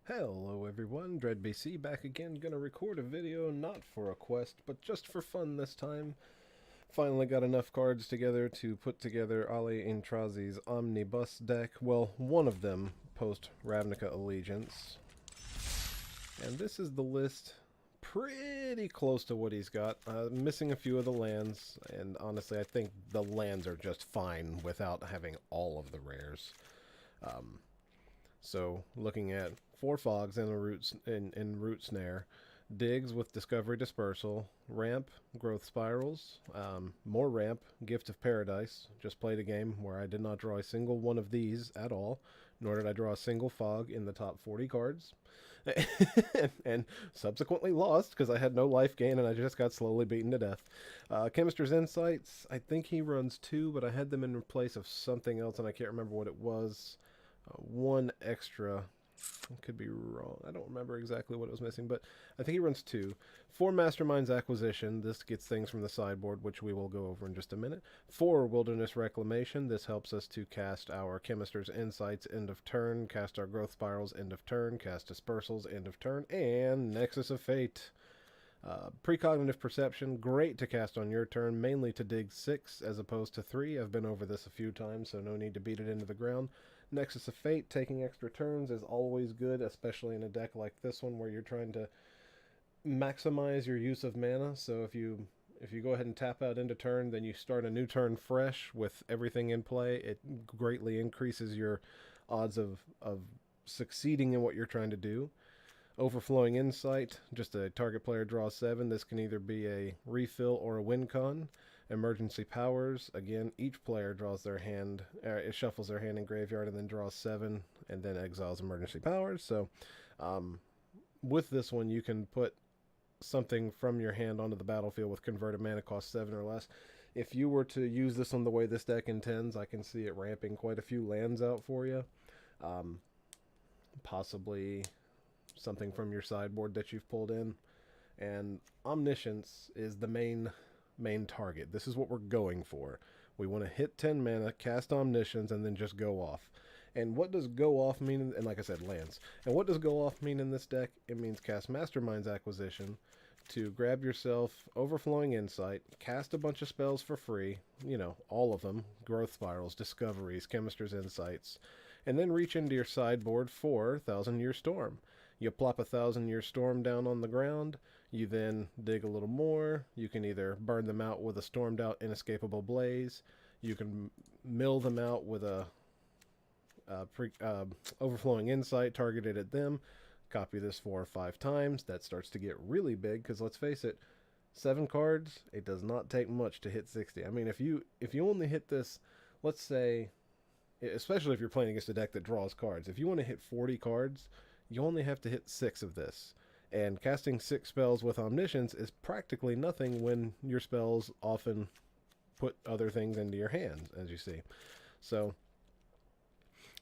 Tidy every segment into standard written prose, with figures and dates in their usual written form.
Hello everyone, DreadBC back again, gonna record a video not for a quest, but just for fun this time. Finally got enough cards together to put together Ali Intrazi's Omni-Bus deck, well, one of them, post-Ravnica Allegiance. And this is the list, pretty close to what he's got, missing a few of the lands, and honestly I think the lands are just fine without having all of the rares. So, looking at 4 Fogs and Root Snare, Digs with Discovery Dispersal, Ramp, Growth Spirals, more Ramp, Gift of Paradise. Just played a game where I did not draw a single one of these at all, nor did I draw a single Fog in the top 40 cards. And subsequently lost because I had no life gain and I just got slowly beaten to death. Chemister's Insights, I think he runs 2, but I had them in place of something else and I can't remember what it was. One extra, could be wrong, I don't remember exactly what it was missing, but I think he runs 2. 4 Mastermind's Acquisition, this gets things from the sideboard, which we will go over in just a minute. 4 Wilderness Reclamation, this helps us to cast our Chemister's Insights end of turn, cast our Growth Spirals end of turn, cast Dispersals end of turn, and Nexus of Fate. Precognitive Perception, great to cast on your turn, mainly to dig 6 as opposed to 3. I've been over this a few times, so no need to beat it into the ground. Nexus of Fate, taking extra turns is always good, especially in a deck like this one where you're trying to maximize your use of mana. So if you go ahead and tap out into turn, then you start a new turn fresh with everything in play. It greatly increases your odds of succeeding in what you're trying to do. Overflowing Insight, just a target player draws 7. This can either be a refill or a win con. Emergency Powers, again, each player draws their hand, it shuffles their hand in graveyard and then draws 7 and then exiles Emergency Powers. So with this one you can put something from your hand onto the battlefield with converted mana cost 7 or less. If you were to use this on the way this deck intends, I can see it ramping quite a few lands out for you. Possibly something from your sideboard that you've pulled in. And Omniscience is the main target. This is what we're going for. We want to hit 10 mana, cast Omniscience, and then just go off. And what does go off mean? And like I said, lands. And what does go off mean in this deck? It means cast Mastermind's Acquisition to grab yourself Overflowing Insight, cast a bunch of spells for free, you know, all of them, Growth Spirals, Discoveries, Chemister's Insights, and then reach into your sideboard for Thousand Year Storm. You plop a Thousand Year Storm down on the ground, you then dig a little more, you can either burn them out with a stormed out Inescapable Blaze, you can mill them out with a Overflowing Insight targeted at them, copy this 4 or 5 times, that starts to get really big, because let's face it, 7 cards, it does not take much to hit 60. I mean, if you only hit this, let's say, especially if you're playing against a deck that draws cards, if you want to hit 40 cards, you only have to hit 6 of this. And casting 6 spells with Omniscience is practically nothing when your spells often put other things into your hands, as you see. So,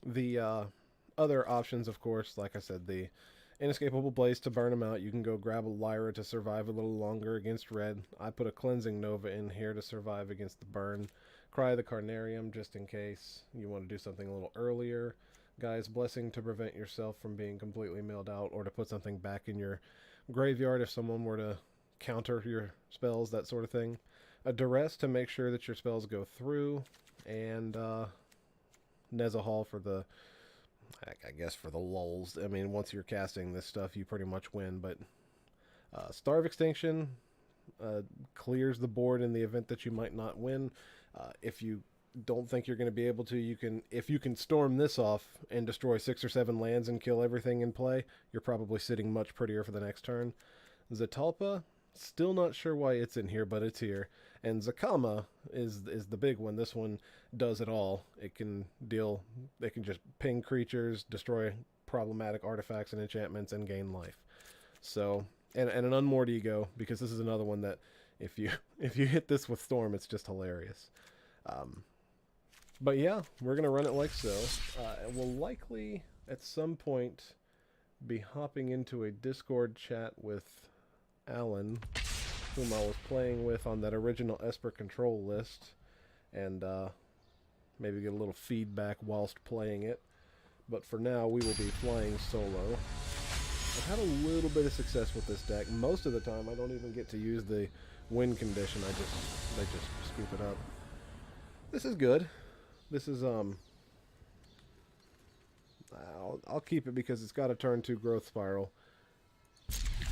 the other options, of course, like I said, the Inescapable Blaze to burn them out. You can go grab a Lyra to survive a little longer against red. I put a Cleansing Nova in here to survive against the burn. Cry the Carnarium, just in case you want to do something a little earlier. Guy's Blessing to prevent yourself from being completely milled out, or to put something back in your graveyard if someone were to counter your spells, that sort of thing. A Duress to make sure that your spells go through, and Nezahal for the, I guess, for the lulls. I mean, once you're casting this stuff, you pretty much win, but Star of Extinction clears the board in the event that you might not win. If you don't think you're going to be able to, if you can storm this off and destroy 6 or 7 lands and kill everything in play, you're probably sitting much prettier for the next turn. Zatalpa, still not sure why it's in here, but it's here. And Zakama is the big one. This one does it all. It can just ping creatures, destroy problematic artifacts and enchantments, and gain life. So, and an Unmoored Ego, because this is another one that if you hit this with Storm, it's just hilarious. But yeah, we're going to run it like so. We'll likely, at some point, be hopping into a Discord chat with Alan, whom I was playing with on that original Esper Control list, and maybe get a little feedback whilst playing it. But for now, we will be flying solo. I've had a little bit of success with this deck. Most of the time, I don't even get to use the win condition. They just scoop it up. This is good. This is I'll keep it because it's got a turn 2 growth spiral.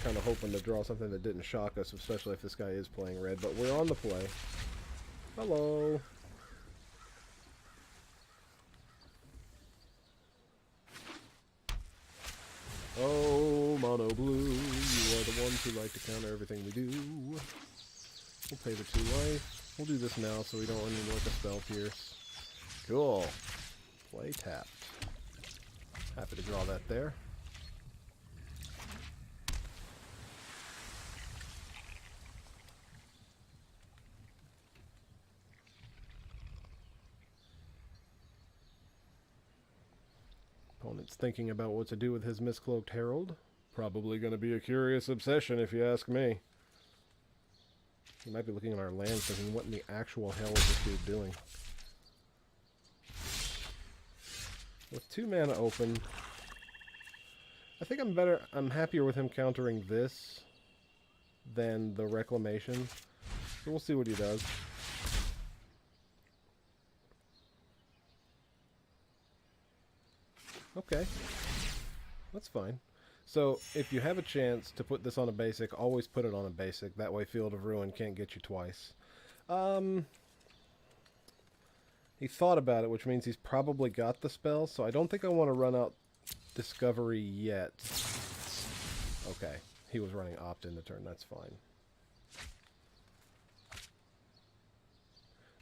Kind of hoping to draw something that didn't shock us, especially if this guy is playing red. But we're on the play. Hello. Oh, mono blue, you are the ones who like to counter everything we do. We'll pay the 2 life. We'll do this now so we don't run into like a spell pierce. Cool. Play tapped. Happy to draw that there. Opponent's thinking about what to do with his Miscloaked Herald. Probably going to be a curious obsession if you ask me. He might be looking at our lands thinking, what in the actual hell is this dude doing? With 2 mana open, I think I'm happier with him countering this than the Reclamation. So we'll see what he does. Okay, that's fine. So, if you have a chance to put this on a basic, always put it on a basic. That way Field of Ruin can't get you twice. He thought about it, which means he's probably got the spell, so I don't think I want to run out Discovery yet. Okay, he was running Opt-in the turn, that's fine.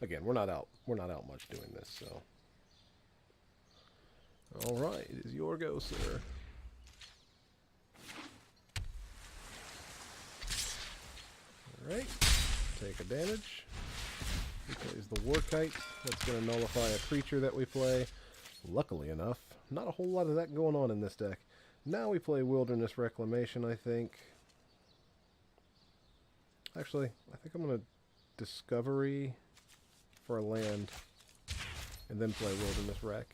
Again, we're not out much doing this, so... Alright, it is your go, sir. Alright, take a damage. He plays the Warkite. That's going to nullify a creature that we play. Luckily enough, not a whole lot of that going on in this deck. Now we play Wilderness Reclamation, I think. Actually, I think I'm going to Discovery for a land and then play Wilderness Rec.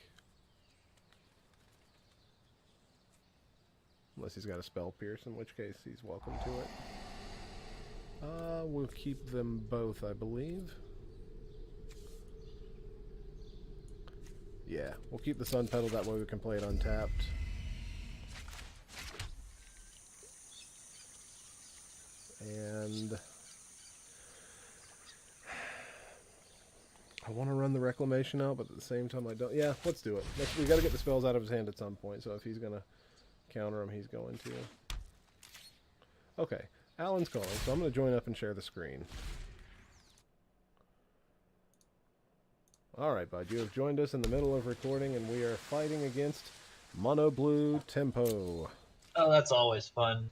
Unless he's got a Spell Pierce, in which case he's welcome to it. We'll keep them both, I believe. Yeah, we'll keep the Sunpetal, that way we can play it untapped. And... I want to run the Reclamation out, but at the same time I don't... Yeah, let's do it. We got to get the spells out of his hand at some point, so if he's going to counter him, he's going to. Okay, Alan's calling, so I'm going to join up and share the screen. Alright, bud, you have joined us in the middle of recording, and we are fighting against Mono Blue Tempo. Oh, that's always fun.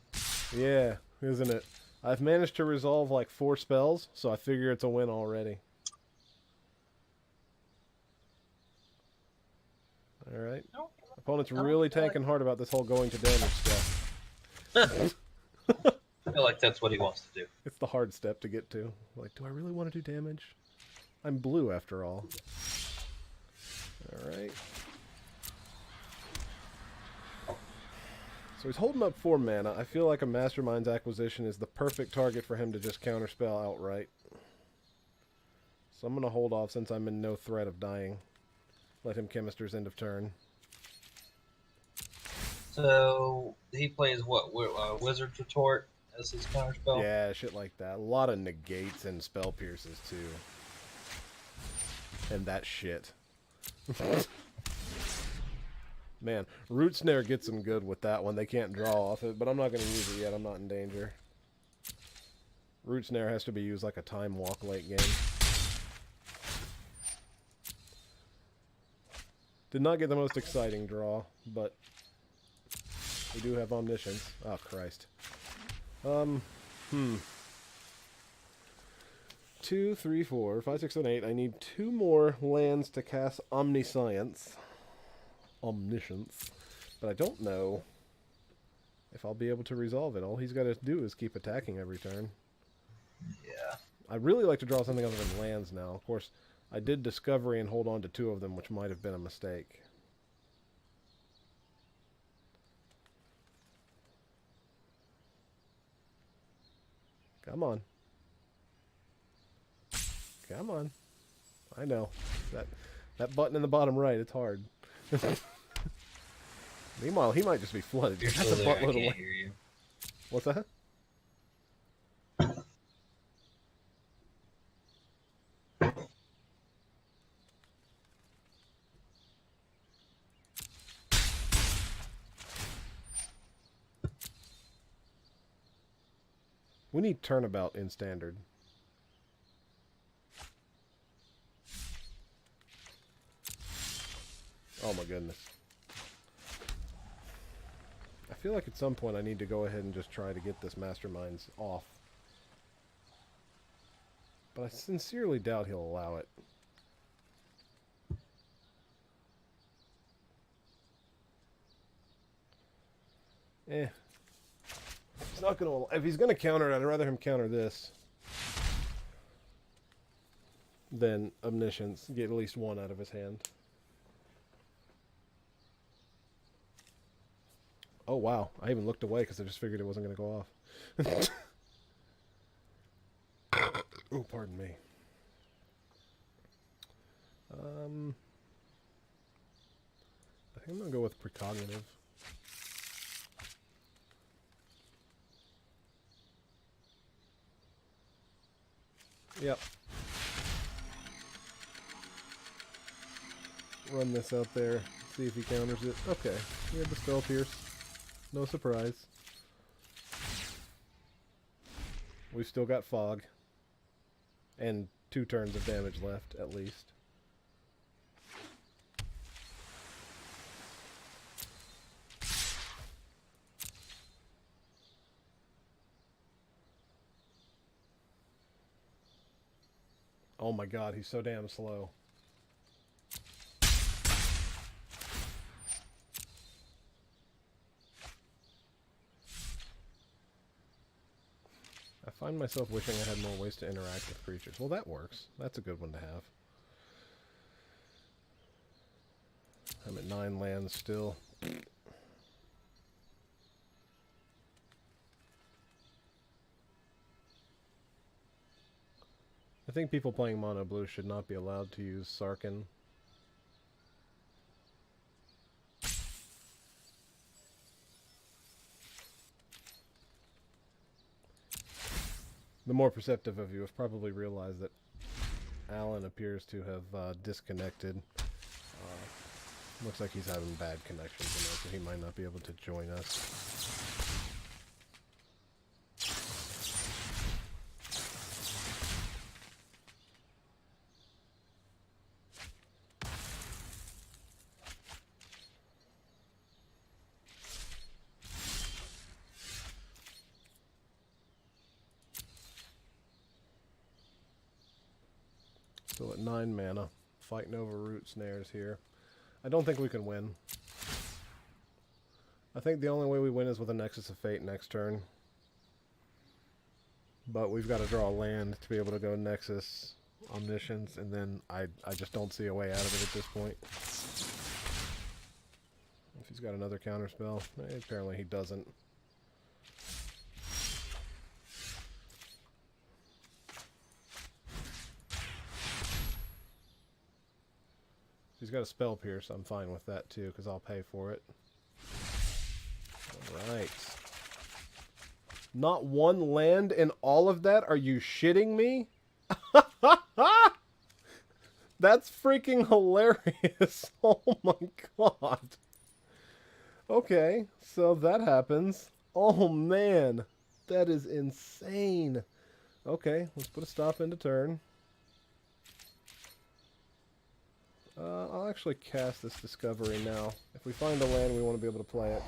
Yeah, isn't it? I've managed to resolve like 4 spells, so I figure it's a win already. Alright. Opponent's really tanking hard about this whole going to damage stuff. I feel like that's what he wants to do. It's the hard step to get to. Like, do I really want to do damage? I'm blue after all. Alright. So he's holding up 4 mana. I feel like a Mastermind's acquisition is the perfect target for him to just counterspell outright. So I'm going to hold off since I'm in no threat of dying. Let him Chemister's end of turn. So he plays what? Wizard's Retort as his counterspell? Yeah, shit like that. A lot of negates and spell pierces too. And that shit. Man, Root Snare gets them good with that one. They can't draw off it, but I'm not going to use it yet. I'm not in danger. Root Snare has to be used like a Time Walk late game. Did not get the most exciting draw, but we do have Omniscience. Oh, Christ. 2, 3, 4, 5, 6, 7, 8. I need 2 more lands to cast Omniscience. Omniscience. But I don't know if I'll be able to resolve it. All he's got to do is keep attacking every turn. Yeah. I really like to draw something other than lands now. Of course, I did Discovery and hold on to 2 of them, which might have been a mistake. Come on. Come on. I know. That button in the bottom right, it's hard. Meanwhile, he might just be flooded. You're That's still a there. I buttload of can't land. hear you. What's that? We need turnabout in standard. Oh my goodness. I feel like at some point I need to go ahead and just try to get this Masterminds off. But I sincerely doubt he'll allow it. He's not gonna. If he's gonna counter it, I'd rather him counter this than Omniscience. Get at least one out of his hand. Oh wow! I even looked away because I just figured it wasn't gonna go off. Oh, pardon me. I think I'm gonna go with Precognitive. Yep. Run this out there. See if he counters it. Okay. We have the Spell Pierce. No surprise. We've still got Fog. And 2 turns of damage left, at least. Oh my god, he's so damn slow. I find myself wishing I had more ways to interact with creatures. Well, that works. That's a good one to have. I'm at 9 lands still. I think people playing mono blue should not be allowed to use Sarkin. The more perceptive of you have probably realized that Alan appears to have disconnected. Looks like he's having bad connections, so he might not be able to join us. Still at 9 mana, fighting over Root Snares here. I don't think we can win. I think the only way we win is with a Nexus of Fate next turn. But we've got to draw a land to be able to go Nexus, Omniscience, and then I just don't see a way out of it at this point. If he's got another counterspell, apparently he doesn't. He's got a Spell Pierce. I'm fine with that too, because I'll pay for it. Alright. Not one land in all of that? Are you shitting me? That's freaking hilarious. Oh my god. Okay, so that happens. Oh man. That is insane. Okay, let's put a stop into turn. I'll actually cast this Discovery now. If we find a land, we want to be able to play it.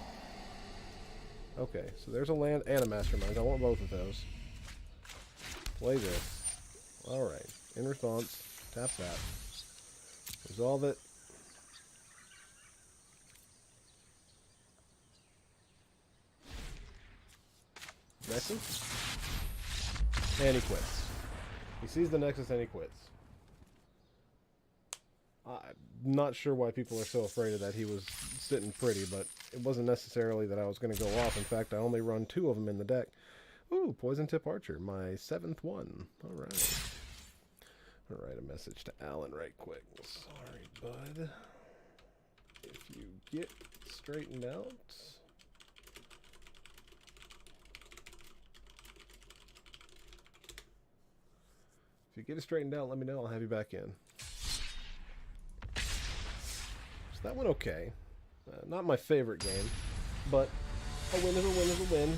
Okay, so there's a land and a Mastermind. I want both of those. Play this. Alright. In response, tap that. Resolve it. Nexus? And he quits. He sees the Nexus and he quits. I'm not sure why people are so afraid of that. He was sitting pretty, but it wasn't necessarily that I was going to go off. In fact, I only run 2 of them in the deck. Ooh, Poison Tip Archer, my 7th one. All right. I'm gonna write a message to Alan right quick. Sorry, bud. If you get straightened out. If you get it straightened out, let me know. I'll have you back in. So that went okay. Not my favorite game, but a win is a win is a win.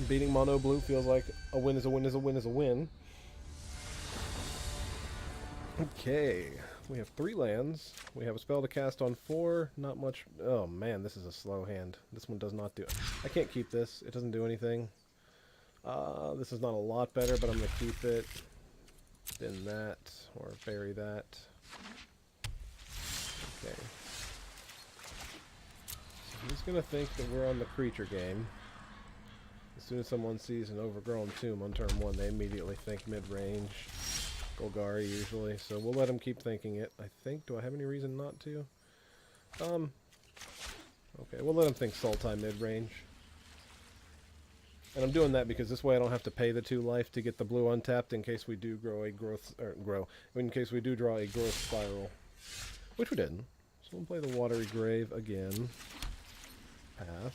Beating mono blue feels like a win is a win is a win is a win. Okay, we have 3 lands. We have a spell to cast on 4. Not much. Oh man, this is a slow hand. This one does not do it. I can't keep this. It doesn't do anything. This is not a lot better, but I'm going to keep it. Bin that, or bury that. Okay. So he's going to think that we're on the creature game. As soon as someone sees an Overgrown Tomb on turn 1, they immediately think mid-range. Golgari usually, so we'll let him keep thinking it. I think. Do I have any reason not to? Okay, we'll let him think Sultai mid-range. And I'm doing that because this way I don't have to pay the 2 life to get the blue untapped in case we do in case we do draw a growth spiral. Which we didn't. So we'll play the Watery Grave again. Pass.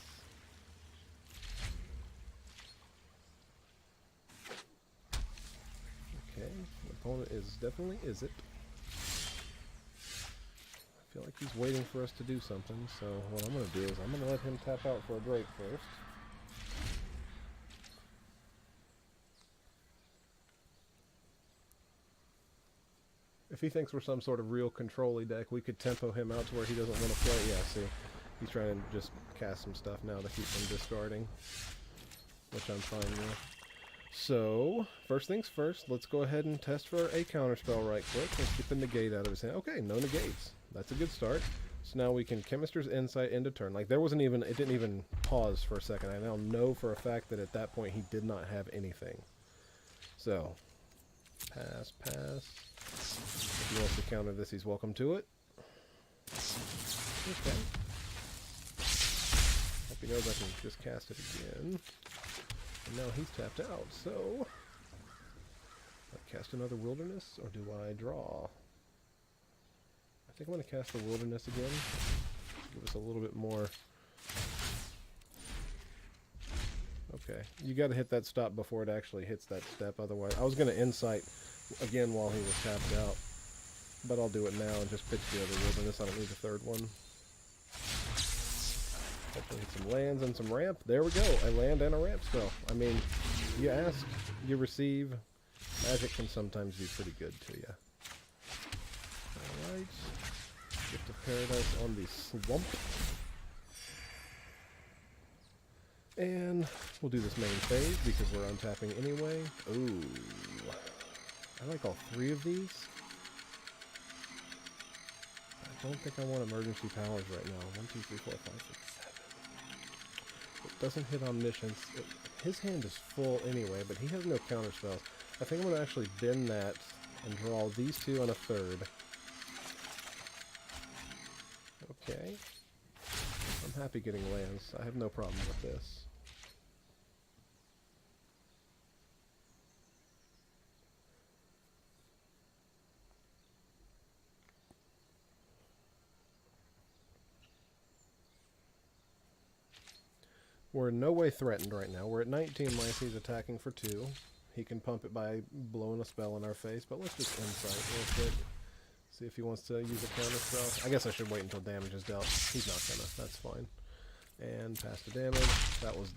Okay, the opponent is definitely Is It. I feel like he's waiting for us to do something, so what I'm going to do is I'm going to let him tap out for a break first. If he thinks we're some sort of real control-y deck, we could tempo him out to where he doesn't want to play. Yeah, see, he's trying to just cast some stuff now to keep him discarding, which I'm fine with. So, first things first, let's go ahead and test for a counterspell right quick. Let's get the negate out of his hand. Okay, no negates. That's a good start. So now we can Chemister's Insight into turn. Like, it didn't even pause for a second. I now know for a fact that at that point he did not have anything. So, pass, pass. If he wants to counter this, he's welcome to it. Okay. Hope he knows I can just cast it again. And now he's tapped out, so... Do I cast another Wilderness, or do I draw? I think I'm going to cast the Wilderness again. Give us a little bit more... Okay, you got to hit that stop before it actually hits that step, otherwise... I was going to Insight again while he was tapped out, but I'll do it now and just pitch the other Wilderness. I don't need the third one. Hopefully hit some lands and some ramp. There we go. A land and a ramp spell. I mean, you ask, you receive. Magic can sometimes be pretty good to you. Alright. Gift of Paradise on the Swamp. And we'll do this main phase because we're untapping anyway. Ooh. I like all 3 of these. I don't think I want emergency powers right now. 1, 2, 3, 4, 5, 6, 7. It doesn't hit Omniscience. His hand is full anyway, but he has no counter spells. I think I'm going to actually bin that and draw these 2 on a 3rd. Okay. I'm happy getting lands. I have no problem with this. We're in no way threatened right now. We're at 19 life. He's attacking for 2. He can pump it by blowing a spell in our face, but let's just Insight real quick. See if he wants to use a counter spell. I guess I should wait until damage is dealt. He's not gonna. That's fine. And pass the damage.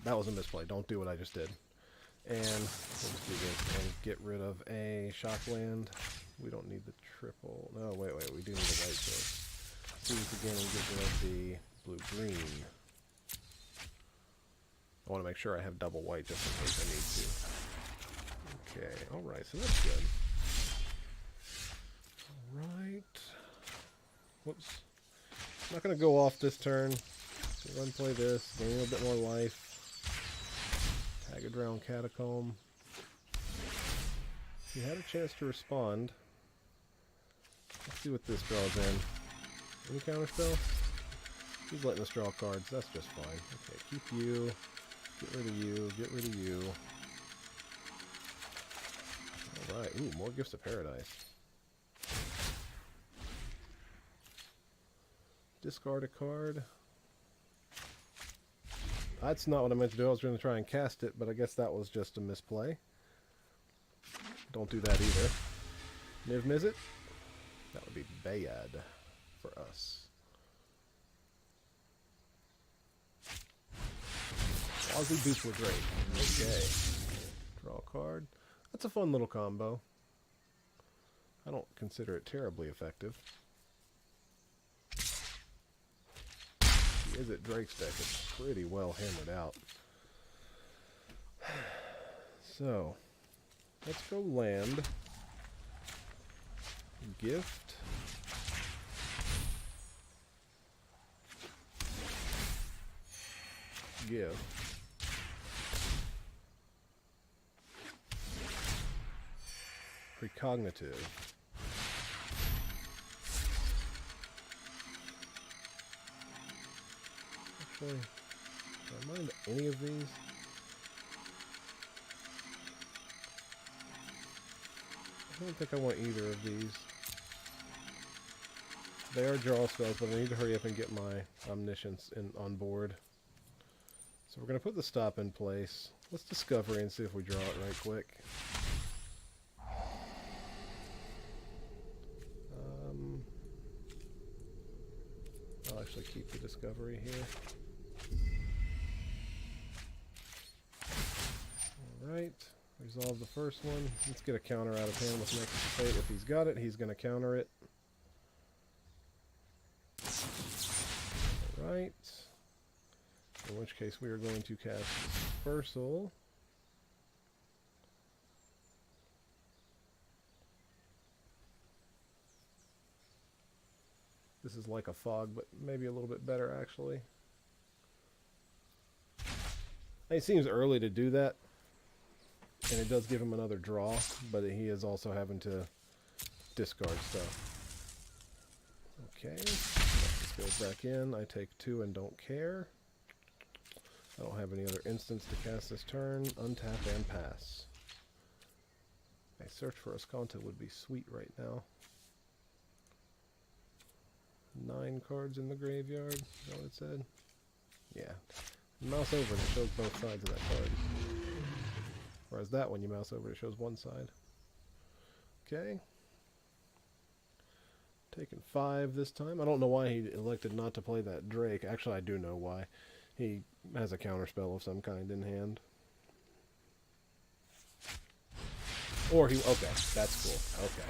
That was a misplay. Don't do what I just did. And we'll just do this and get rid of a shock land. We don't need the triple. No, wait. We do need a white source. Let's do this again and get rid of the blue-green. I want to make sure I have double white just in case I need to. Okay, alright, so that's good. Alright. Whoops. I'm not going to go off this turn. So run play this, gain a little bit more life. Tag a Drowned Catacomb. He had a chance to respond. Let's see what this draws in. Any counter spell? He's letting us draw cards, that's just fine. Okay, keep you. Get rid of you, get rid of you. Right. Ooh, more Gifts of Paradise. Discard a card. That's not what I meant to do. I was going to try and cast it, but I guess that was just a misplay. Don't do that either. Niv Mizzet? That would be bad for us. Ozzy Boots were great. Okay. Draw a card. That's a fun little combo. I don't consider it terribly effective. Is it Drake's deck? It's pretty well hammered out. So, let's go land. Gift. Gift. Precognitive. Actually, do I mind any of these? I don't think I want either of these. They are draw spells, but I need to hurry up and get my Omniscience on board. So we're going to put the stop in place. Let's Discovery and see if we draw it right quick. I'll actually keep the Discovery here. Alright, resolve the first one. Let's get a counter out of him with Nexus of Fate. If he's got it, he's going to counter it. Alright. In which case we are going to cast Dispersal. This is like a fog, but maybe a little bit better actually. It seems early to do that. And it does give him another draw, but he is also having to discard stuff. Okay, this goes back in. I take 2 and don't care. I don't have any other instance to cast this turn. Untap and pass. A search for Ascanta would be sweet right now. 9 cards in the graveyard. Is that what it said? Yeah. Mouse over and it shows both sides of that card. Whereas that one, you mouse over, it shows one side. Okay. Taking 5 this time. I don't know why he elected not to play that Drake. Actually, I do know why. He has a counterspell of some kind in hand. Or he... Okay, that's cool. Okay.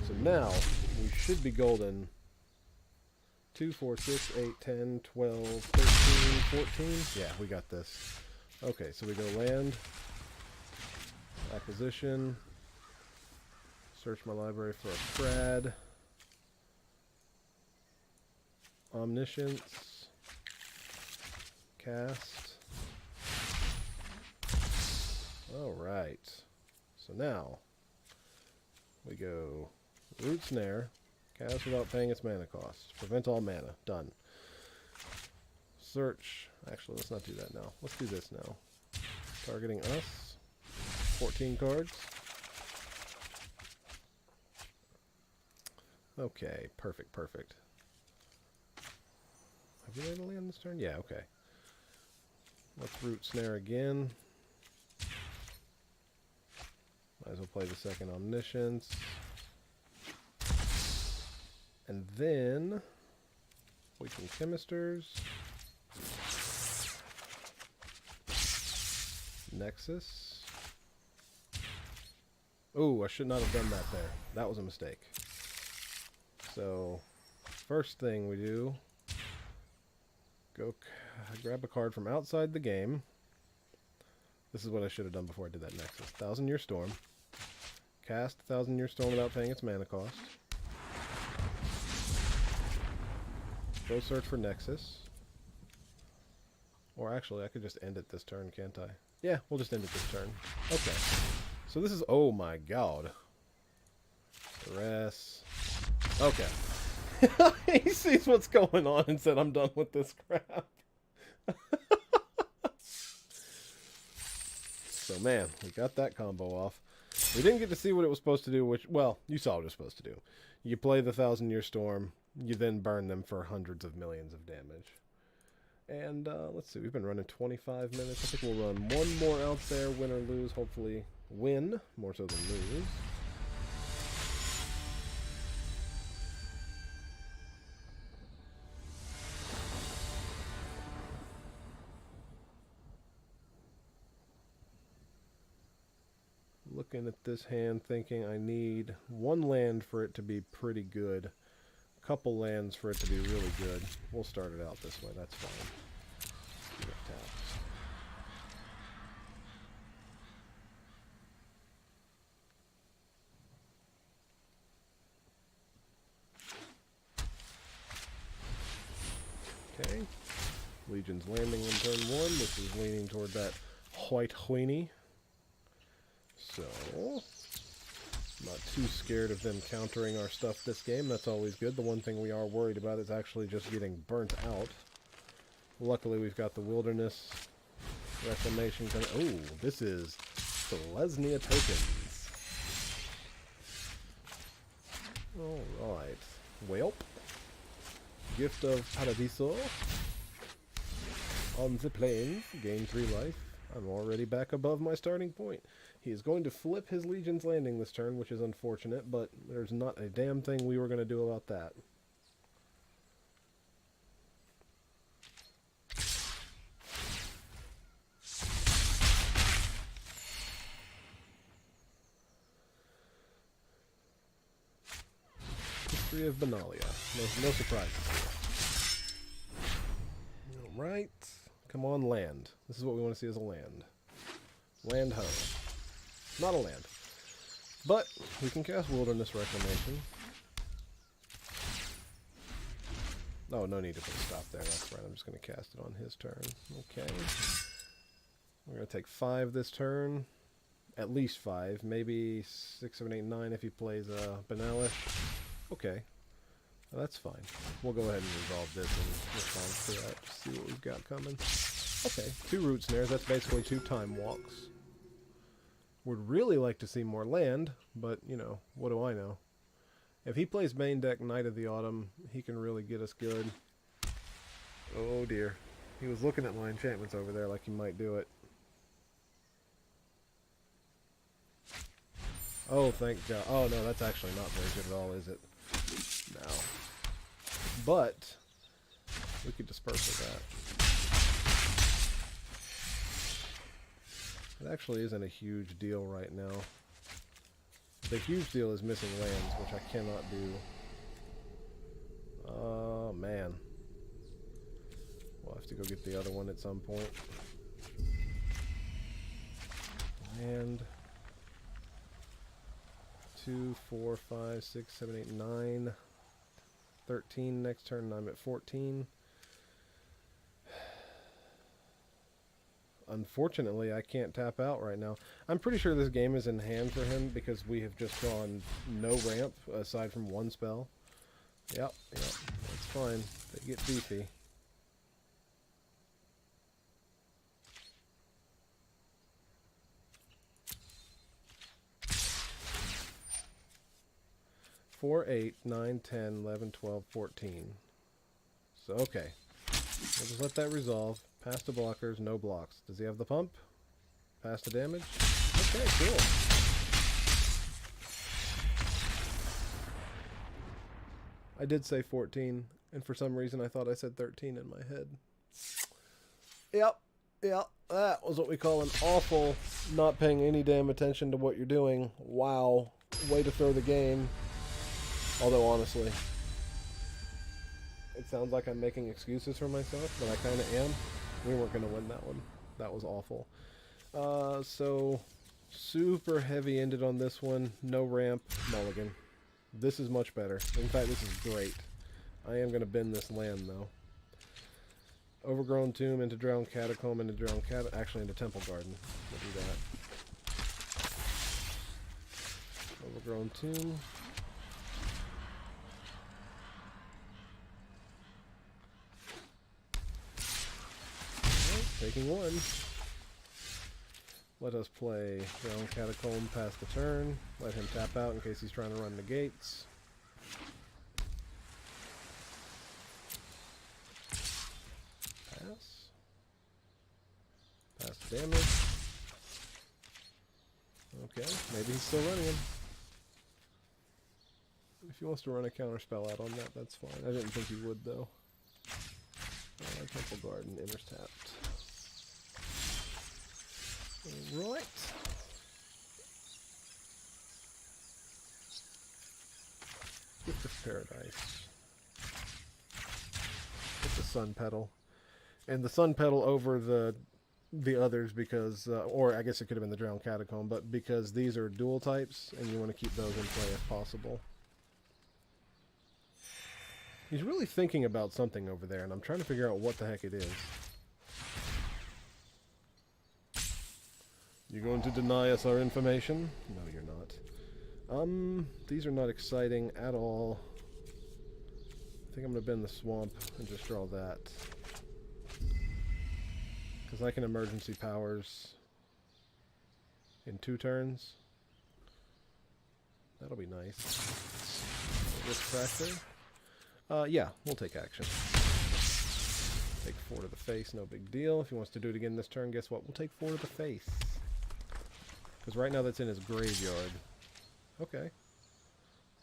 So now, we should be golden. 2, 4, 6, 8, 10, 12, 13, 14. Yeah, we got this. Okay, so we go land. Acquisition. Search my library for a Crad. Omniscience. Cast. Alright. So now, we go Root Snare. Cast without paying its mana cost. Prevent all mana. Done. Search. Actually, let's not do that now. Let's do this now. Targeting us. 14 cards. Okay, perfect, perfect. Have you made a land this turn? Yeah, okay. Let's Root Snare again. Might as well play the second Omniscience. And then we can Chemisters. Nexus. Oh, I should not have done that there. That was a mistake. So, first thing we do, go grab a card from outside the game. This is what I should have done before I did that Nexus. 1000-Year Storm. Cast 1000-Year Storm without paying its mana cost. Go search for Nexus. Or actually, I could just end it this turn, can't I? Yeah, we'll just end it this turn. Okay. So this is... Oh my god. Duress. Okay. He sees what's going on and said, I'm done with this crap. So man, we got that combo off. We didn't get to see what it was supposed to do, which, well, you saw what it was supposed to do. You play the 1,000-Year Storm, you then burn them for hundreds of millions of damage. And let's see, we've been running 25 minutes. I think we'll run one more out there, win or lose. Hopefully win, more so than lose. Looking at this hand, thinking I need one land for it to be pretty good. A couple lands for it to be really good. We'll start it out this way, that's fine. Get tapped. Okay. Legion's landing on turn 1. This is leaning toward that white Queenie. So, not too scared of them countering our stuff this game. That's always good. The one thing we are worried about is actually just getting burnt out. Luckily, we've got the Wilderness Reclamation coming. Oh, this is Selesnya tokens. Alright. Welp. Gift of Paradiso. On the plains. Gain 3 life. I'm already back above my starting point. He is going to flip his Legion's Landing this turn, which is unfortunate, but there's not a damn thing we were going to do about that. History of Benalia. No surprises here. Alright. Come on, land. This is what we want to see as a land. Land ho. Not a land. But we can cast Wilderness Reclamation. Oh, no need to put a stop there. That's right. I'm just going to cast it on his turn. Okay. We're going to take 5 this turn. At least 5. Maybe 6, 7, 8, 9 if he plays Benalish. Okay. Well, that's fine. We'll go ahead and resolve this in response to that. Just see what we've got coming. Okay. 2 Root Snares. That's basically 2 Time Walks. Would really like to see more land, but, you know, what do I know? If he plays main deck Knight of the Autumn, he can really get us good. Oh dear. He was looking at my enchantments over there like he might do it. Oh, thank God. Oh, no, that's actually not very good at all, is it? No. But we could Dispersal that. It actually isn't a huge deal right now. The huge deal is missing lands, which I cannot do. Oh, man. We'll have to go get the other one at some point. And 2, 4, 5, 6, 7, 8, 9, 13 next turn, and I'm at 14. Unfortunately, I can't tap out right now. I'm pretty sure this game is in hand for him because we have just gone no ramp aside from 1 spell. Yep, that's fine. They get beefy. Four, 8, 9, 10, 11, 12, 14. So, okay. We'll just let that resolve. Pass to blockers, no blocks. Does he have the pump? Pass to damage? Okay, cool. I did say 14, and for some reason I thought I said 13 in my head. Yep, that was what we call an awful not paying any damn attention to what you're doing. Wow, way to throw the game. Although, honestly, it sounds like I'm making excuses for myself, but I kind of am. We weren't going to win that one. That was awful. So, super heavy-ended on this one. No ramp, mulligan. This is much better. In fact, this is great. I am going to bend this land, though. Overgrown Tomb into Drowned Catacomb into Drowned actually into Temple Garden. We'll do that. Overgrown Tomb. Taking 1. Let us play Drowned Catacomb past the turn. Let him tap out in case he's trying to run the gates. Pass. Pass damage. Okay, maybe he's still running him. If he wants to run a counter spell out on that, that's fine. I didn't think he would, though. Temple Garden, enters tapped. Alright. Gift of Paradise. Get the Sunpetal. And the Sunpetal over the others because, or I guess it could have been the Drowned Catacomb, but because these are dual types, and you want to keep those in play if possible. He's really thinking about something over there, and I'm trying to figure out what the heck it is. You going to deny us our information? No, you're not. These are not exciting at all. I think I'm going to bend the swamp and just draw that. Because I can emergency powers in 2 turns. That'll be nice. Risk factor. Yeah, we'll take action. Take 4 to the face, no big deal. If he wants to do it again this turn, guess what? We'll take 4 to the face. Because right now that's in his graveyard. Okay.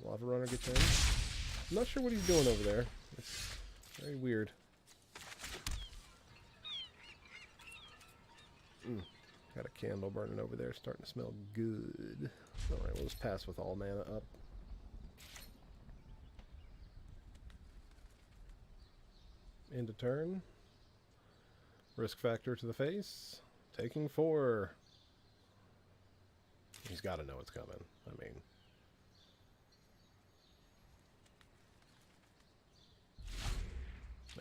Lava Runner gets in. I'm not sure what he's doing over there. It's very weird. Got a candle burning over there, starting to smell good. Alright, we'll just pass with all mana up. End of turn. Risk factor to the face. Taking 4. He's got to know it's coming. I mean...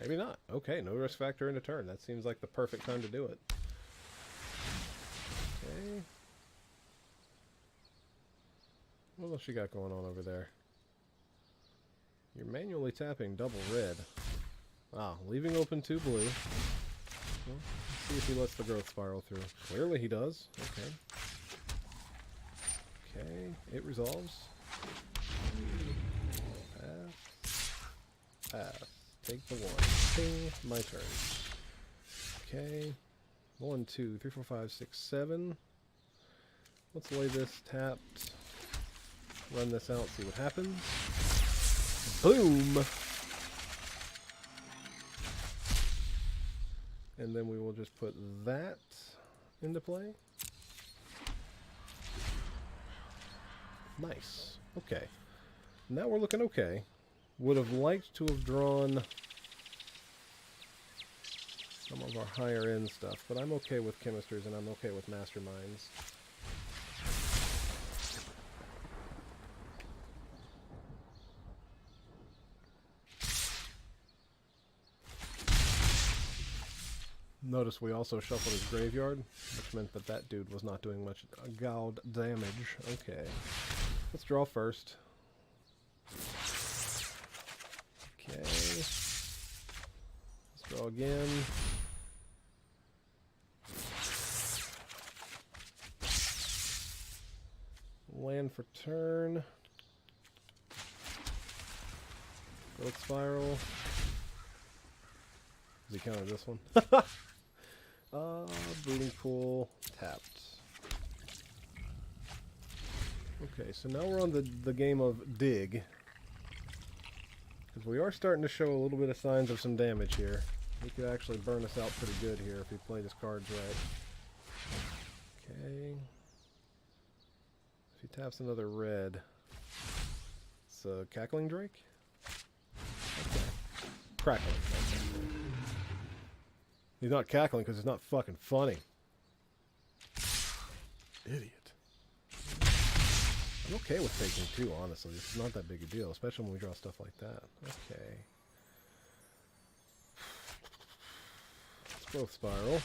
maybe not. Okay, no risk factor in a turn. That seems like the perfect time to do it. Okay. What else you got going on over there? You're manually tapping double red. Ah, leaving open 2 blue. Well, let's see if he lets the growth spiral through. Clearly he does. Okay. Okay, it resolves. Pass. Pass. Take the 1. Ping. My turn. Okay. 1, 2, 3, 4, 5, 6, 7. Let's lay this tapped. Run this out, see what happens. Boom! And then we will just put that into play. Nice. Okay. Now we're looking okay. Would have liked to have drawn some of our higher end stuff, but I'm okay with Chemisters and I'm okay with Masterminds. Notice we also shuffled his graveyard, which meant that that dude was not doing much goud damage. Okay. Let's draw first. Okay. Let's draw again. Land for turn. Growth Spiral. Does he counter this one? Breeding Pool, tapped. Okay, so now we're on the game of dig. Because we are starting to show a little bit of signs of some damage here. He could actually burn us out pretty good here if he played his cards right. Okay. If he taps another red, it's a Cackling Drake? Okay. Crackling. He's not cackling because it's not fucking funny. Idiot. I'm okay with taking 2, honestly. It's not that big a deal, especially when we draw stuff like that. Okay. Let's Growth Spiral.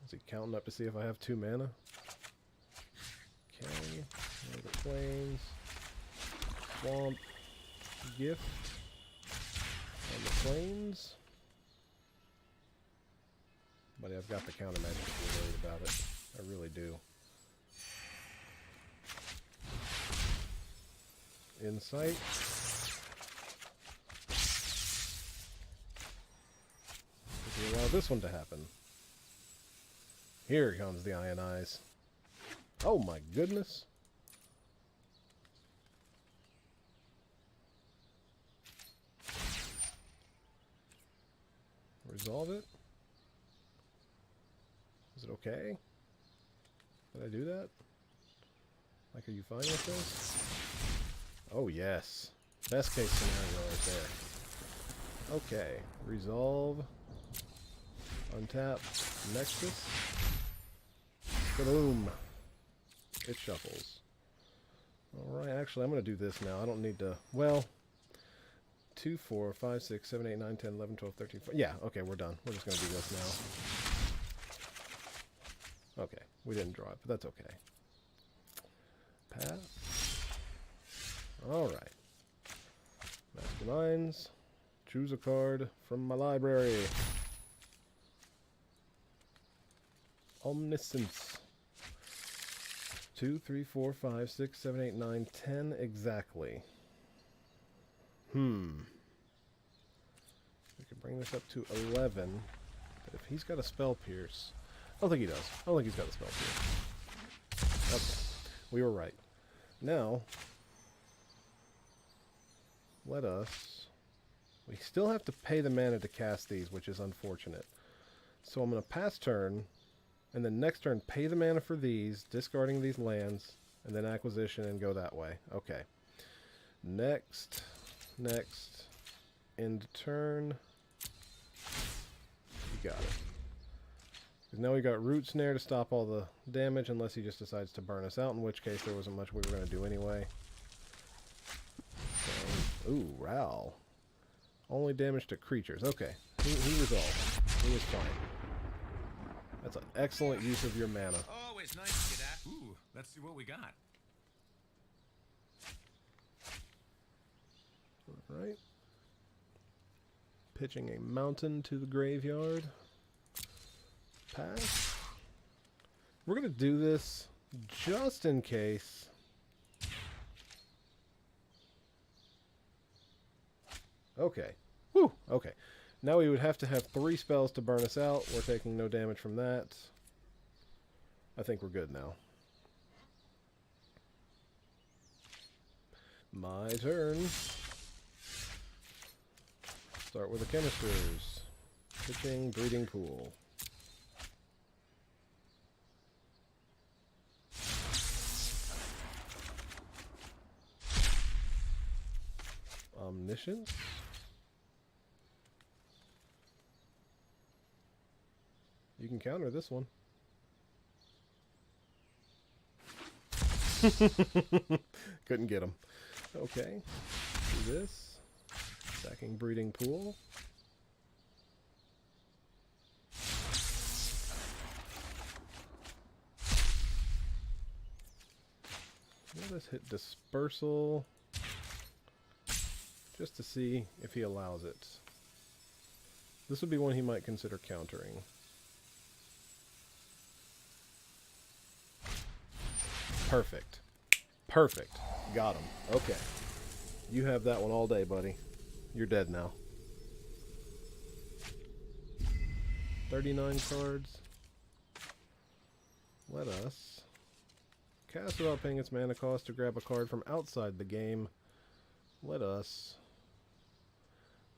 Is he counting up to see if I have 2 mana? Okay. The Plains. Swamp, Gift, and the planes. But I've got the counter magic if you're worried about it. I really do. Insight. If you allow this one to happen. Here comes the Ionize. Oh my goodness. Resolve it. Is it okay? Did I do that? Like, are you fine with this? Oh, yes. Best case scenario right there. Okay. Resolve. Untap. Nexus. Boom. It shuffles. Alright, actually, I'm going to do this now. I don't need to... Well... 2, 4, 5, 6, 7, 8, 9, 10, 11, 12, 13, 14. Yeah, okay, we're done. We're just going to do this now. Okay, we didn't draw it, but that's okay. Pass. Alright. Masterminds. Choose a card from my library. Omniscience. 2, 3, 4, 5, 6, 7, 8, 9, 10 exactly. We can bring this up to 11. But if he's got a spell pierce... I don't think he does. I don't think he's got a spell pierce. Okay. We were right. Now, let us... We still have to pay the mana to cast these, which is unfortunate. So I'm going to pass turn, and then next turn pay the mana for these, discarding these lands, and then acquisition and go that way. Okay. Next, end turn. You got it. Because now we got Root Snare to stop all the damage, unless he just decides to burn us out, in which case there wasn't much we were going to do anyway. So, ooh, Ral. Only damage to creatures. Okay. He resolved. He was fine. That's an excellent use of your mana. Always nice to get at. Ooh, let's see what we got. Alright. Pitching a mountain to the graveyard. Pass. We're going to do this just in case. Okay. Whew. Okay. Now we would have to have 3 spells to burn us out. We're taking no damage from that. I think we're good now. My turn. Start with the Chemisters. Pitching Breeding Pool. Omniscience. You can counter this one. Couldn't get him. Okay. Do this. Stacking Breeding Pool. Let us hit Dispersal. Just to see if he allows it. This would be one he might consider countering. Perfect. Perfect. Got him. Okay. You have that one all day, buddy. You're dead now. 39 cards. Let us cast without paying its mana cost to grab a card from outside the game. Let us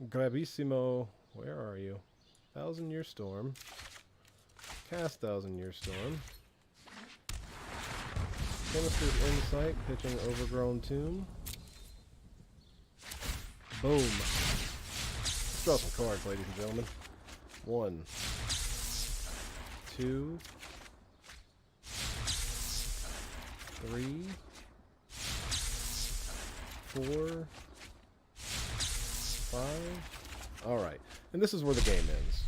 Grabissimo. Where are you? 1000-Year Storm. Cast 1000-Year Storm. Chemister's Insight, pitching Overgrown Tomb. Boom. Let's draw some cards, ladies and gentlemen. 1, 2, 3, 4, 5. Alright. And this is where the game ends.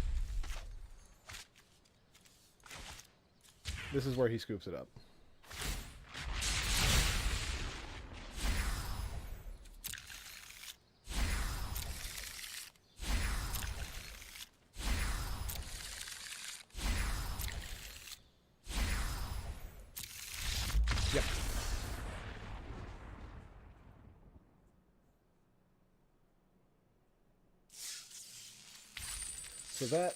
This is where he scoops it up. So that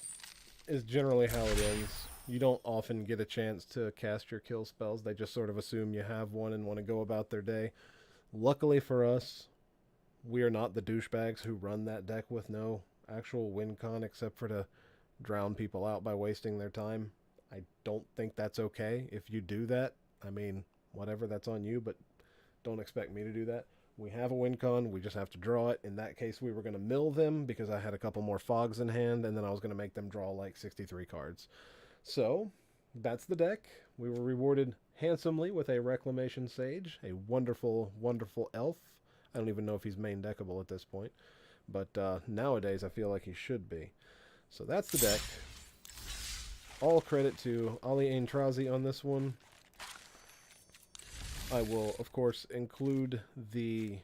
is generally how it ends. You don't often get a chance to cast your kill spells. They just sort of assume you have one and want to go about their day. Luckily for us, we are not the douchebags who run that deck with no actual win con except for to drown people out by wasting their time. I don't think that's okay. If you do that, I mean, whatever, that's on you, but don't expect me to do that. We have a win con, we just have to draw it. In that case, we were going to mill them because I had a couple more fogs in hand, and then I was going to make them draw like 63 cards. So, that's the deck. We were rewarded handsomely with a Reclamation Sage, a wonderful, wonderful elf. I don't even know if he's main deckable at this point, but nowadays I feel like he should be. So that's the deck. All credit to Ali Aintrazi on this one. I will, of course, include the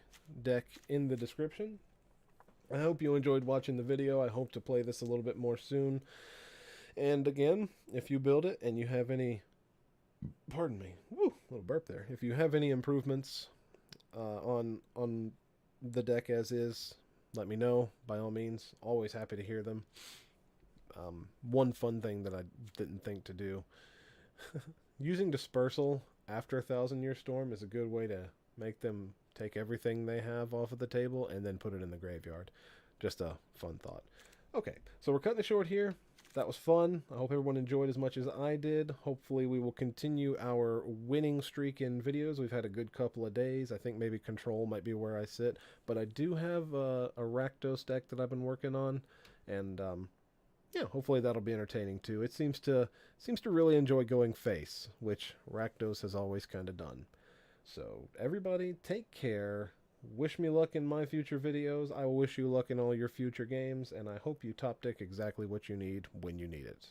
deck in the description. I hope you enjoyed watching the video. I hope to play this a little bit more soon. And again, if you build it and you have any... Pardon me. Woo, little burp there. If you have any improvements on the deck as is, let me know. By all means, always happy to hear them. One fun thing that I didn't think to do. Using Dispersal after 1,000 Year Storm is a good way to make them take everything they have off of the table and then put it in the graveyard. Just a fun thought. Okay, so we're cutting it short here. That was fun. I hope everyone enjoyed as much as I did. Hopefully we will continue our winning streak in videos. We've had a good couple of days. I think maybe Control might be where I sit. But I do have a Rakdos deck that I've been working on. And yeah, hopefully that'll be entertaining too. It seems to really enjoy going face, which Rakdos has always kind of done. So everybody, take care. Wish me luck in my future videos. I will wish you luck in all your future games, and I hope you top deck exactly what you need when you need it.